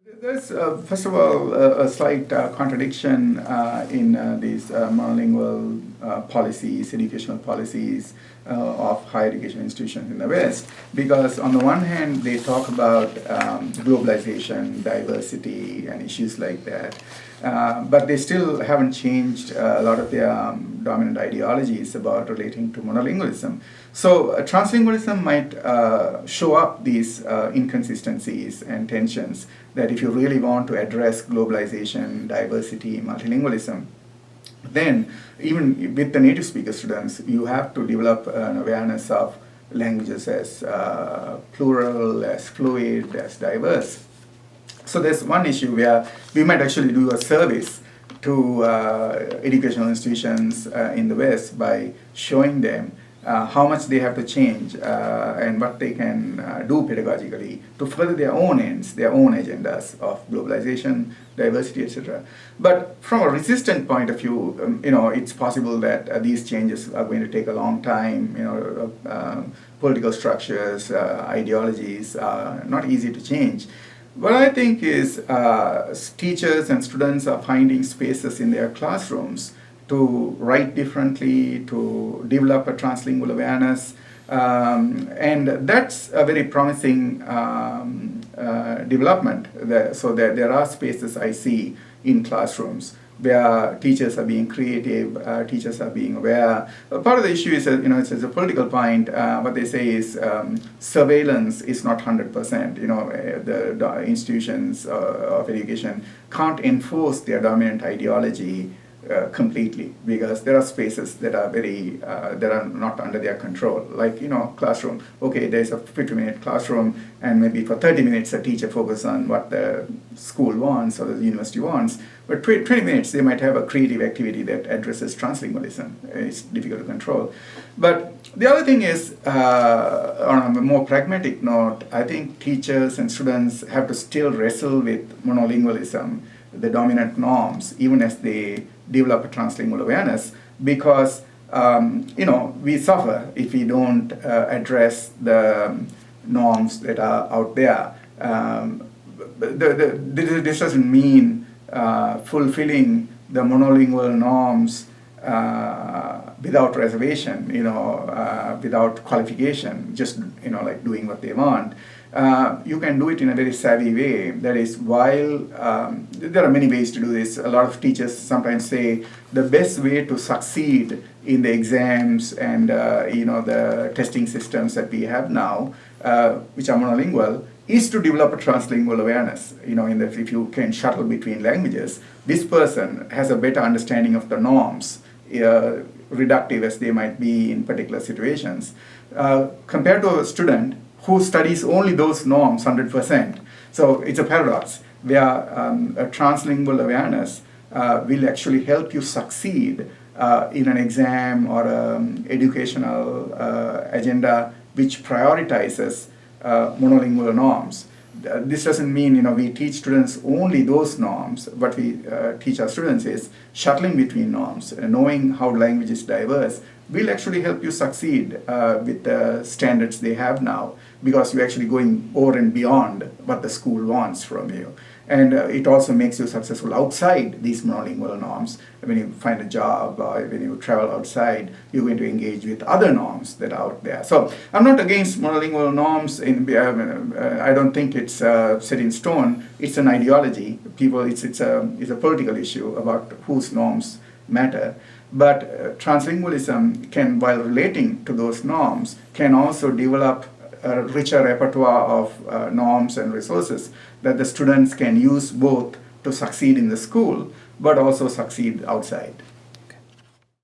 There's, first of all, a slight contradiction in these monolingual policies, educational policies of higher education institutions in the West, because on the one hand, they talk about globalization, diversity, and issues like that, but they still haven't changed a lot of their dominant ideologies about relating to monolingualism. So translingualism might show up these inconsistencies and tensions that if you really want to address globalization, diversity, multilingualism, then even with the native speaker students, you have to develop an awareness of languages as plural, as fluid, as diverse. So there's one issue where we might actually do a service to educational institutions in the West by showing them how much they have to change and what they can do pedagogically to further their own ends, their own agendas of globalization, diversity, etc. But from a resistant point of view, it's possible that these changes are going to take a long time. Political structures, ideologies are not easy to change. What I think is teachers and students are finding spaces in their classrooms to write differently, to develop a translingual awareness, and that's a very promising development. So there are spaces I see in classrooms where teachers are being creative, teachers are being aware. Part of the issue is, it's a political point. What they say is surveillance is not 100%. The institutions of education can't enforce their dominant ideology completely, because there are spaces that are that are not under their control, like classroom. Okay, there's a 50-minute classroom, and maybe for 30 minutes a teacher focuses on what the school wants or the university wants, but 20 minutes they might have a creative activity that addresses translingualism. It's difficult to control. But the other thing is, on a more pragmatic note, I think teachers and students have to still wrestle with monolingualism, the dominant norms, even as they develop a translingual awareness, because we suffer if we don't address the norms that are out there. This doesn't mean fulfilling the monolingual norms without reservation, without qualification, just like doing what they want. You can do it in a very savvy way. That is, while there are many ways to do this. A lot of teachers sometimes say the best way to succeed in the exams and the testing systems that we have now, which are monolingual, is to develop a translingual awareness. If you can shuttle between languages, this person has a better understanding of the norms, reductive as they might be in particular situations, compared to a student who studies only those norms 100%. So it's a paradox where a translingual awareness will actually help you succeed in an exam or educational agenda which prioritizes monolingual norms. This doesn't mean we teach students only those norms. What we teach our students is shuttling between norms, knowing how language is diverse will actually help you succeed with the standards they have now, because you're actually going over and beyond what the school wants from you. And it also makes you successful outside these monolingual norms. When you find a job or when you travel outside, you're going to engage with other norms that are out there. So I'm not against monolingual norms. I don't think it's set in stone. It's an ideology. It's a political issue about whose norms matter. But translingualism can, while relating to those norms, can also develop a richer repertoire of norms and resources that the students can use both to succeed in the school, but also succeed outside.